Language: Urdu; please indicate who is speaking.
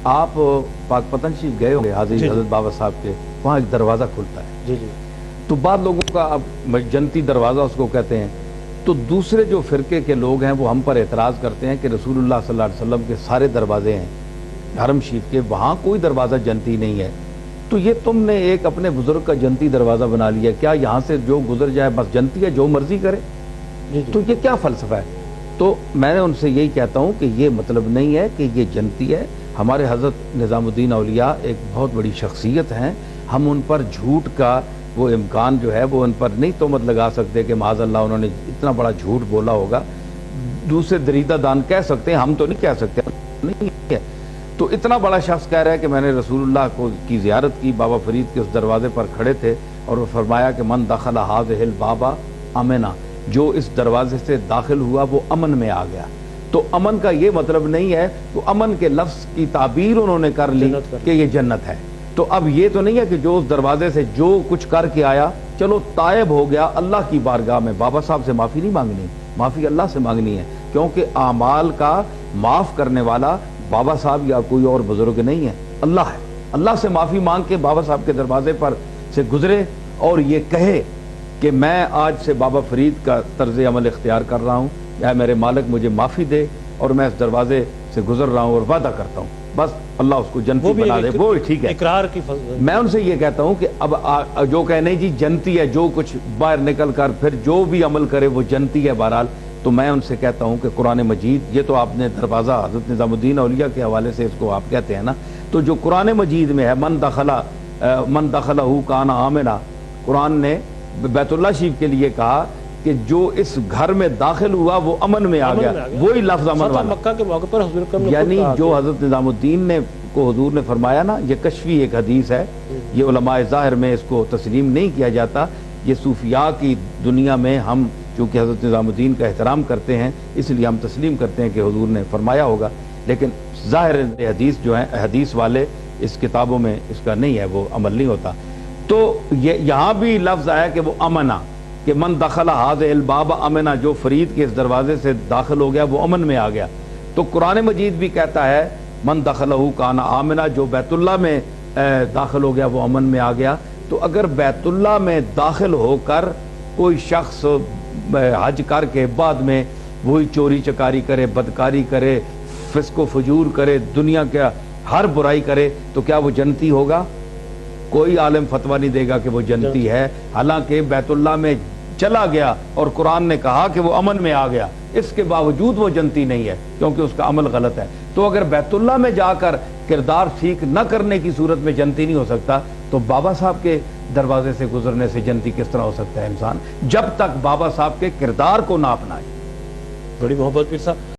Speaker 1: آپ پاک پتن شریف گئے ہوں گے حاضر حضرت بابا صاحب کے، وہاں ایک دروازہ کھلتا ہے
Speaker 2: جی جی
Speaker 1: تو بعض لوگوں کا اب جنتی دروازہ اس کو کہتے ہیں، تو دوسرے جو فرقے کے لوگ ہیں وہ ہم پر اعتراض کرتے ہیں کہ رسول اللہ صلی اللہ علیہ وسلم کے سارے دروازے ہیں حرم شریف کے، وہاں کوئی دروازہ جنتی نہیں ہے، تو یہ تم نے ایک اپنے بزرگ کا جنتی دروازہ بنا لیا، کیا یہاں سے جو گزر جائے بس جنتی ہے، جو مرضی کرے؟ تو یہ کیا فلسفہ ہے؟ تو میں نے ان سے یہی کہتا ہوں کہ یہ مطلب نہیں ہے کہ یہ جنتی ہے۔ ہمارے حضرت نظام الدین اولیاء ایک بہت بڑی شخصیت ہیں، ہم ان پر جھوٹ کا وہ امکان جو ہے وہ ان پر نہیں تہمت لگا سکتے کہ معاذ اللہ انہوں نے اتنا بڑا جھوٹ بولا ہوگا۔ دوسرے دریدہ دان کہہ سکتے ہیں، ہم تو نہیں کہہ سکتے، نہیں ہے۔ تو اتنا بڑا شخص کہہ رہا ہے کہ میں نے رسول اللہ کی زیارت کی، بابا فرید کے اس دروازے پر کھڑے تھے اور وہ فرمایا کہ من دخل هذه الباب امنا، جو اس دروازے سے داخل ہوا وہ امن میں آ گیا۔ تو امن کا یہ مطلب نہیں ہے، تو امن کے لفظ کی تعبیر انہوں نے کر لی کہ یہ جنت ہے۔ تو اب یہ تو نہیں ہے کہ جو اس دروازے سے جو کچھ کر کے آیا چلو تائب ہو گیا، اللہ کی بارگاہ میں بابا صاحب سے معافی نہیں مانگنی، معافی اللہ سے مانگنی ہے، کیونکہ اعمال کا معاف کرنے والا بابا صاحب یا کوئی اور بزرگ نہیں ہے، اللہ ہے۔ اللہ سے معافی مانگ کے بابا صاحب کے دروازے پر سے گزرے اور یہ کہے کہ میں آج سے بابا فرید کا طرز عمل اختیار کر رہا ہوں، یا میرے مالک مجھے معافی دے اور میں اس دروازے سے گزر رہا ہوں اور وعدہ کرتا ہوں، بس اللہ اس کو جنتی بنا دے، وہ ٹھیک ہے۔
Speaker 2: اقرار کی
Speaker 1: میں ان سے یہ کہتا ہوں کہ اب جو کہ نہیں جی جنتی ہے، جو کچھ باہر نکل کر پھر جو بھی عمل کرے وہ جنتی ہے بہرحال، تو میں ان سے کہتا ہوں کہ قرآن مجید، یہ تو آپ نے دروازہ حضرت نظام الدین اولیاء کے حوالے سے اس کو آپ کہتے ہیں نا، تو جو قرآن مجید میں ہے من دخلہ کان آمنا، قرآن نے بیت اللہ شریف کے لیے کہا کہ جو اس گھر میں داخل ہوا وہ امن میں آ گیا، وہی لفظ امن والا۔
Speaker 2: مکہ کے موقع پر حضور اکرم نے
Speaker 1: یعنی جو حضرت نظام الدین نے کو حضور نے فرمایا نا، یہ کشفی ایک حدیث ہے، یہ علماء ظاہر میں اس کو تسلیم نہیں کیا جاتا، یہ صوفیاء کی دنیا میں ہم چونکہ حضرت نظام الدین کا احترام کرتے ہیں اس لیے ہم تسلیم کرتے ہیں کہ حضور نے فرمایا ہوگا، لیکن ظاہر حدیث جو ہیں حدیث والے اس کتابوں میں اس کا نہیں ہے، وہ عمل نہیں ہوتا۔ تو یہاں بھی لفظ آیا کہ وہ امنا، کہ من دخل هذه الباب امنا، جو فرید کے اس دروازے سے داخل ہو گیا وہ امن میں آ گیا۔ تو قرآن مجید بھی کہتا ہے من دخلہ کان آمنا، جو بیت اللہ میں داخل ہو گیا وہ امن میں آ گیا۔ تو اگر بیت اللہ میں داخل ہو کر کوئی شخص حج کر کے بعد میں وہی چوری چکاری کرے، بدکاری کرے، فسق و فجور کرے، دنیا کا ہر برائی کرے، تو کیا وہ جنتی ہوگا؟ کوئی عالم فتویٰ نہیں دے گا کہ وہ جنتی ہے، حالانکہ بیت اللہ میں چلا گیا اور قرآن نے کہا کہ وہ امن میں آ گیا، اس کے باوجود وہ جنتی نہیں ہے کیونکہ اس کا عمل غلط ہے۔ تو اگر بیت اللہ میں جا کر کردار ٹھیک نہ کرنے کی صورت میں جنتی نہیں ہو سکتا، تو بابا صاحب کے دروازے سے گزرنے سے جنتی کس طرح ہو سکتا ہے انسان، جب تک بابا صاحب کے کردار کو نہ اپنائے۔
Speaker 2: بڑی محبت پیر صاحب۔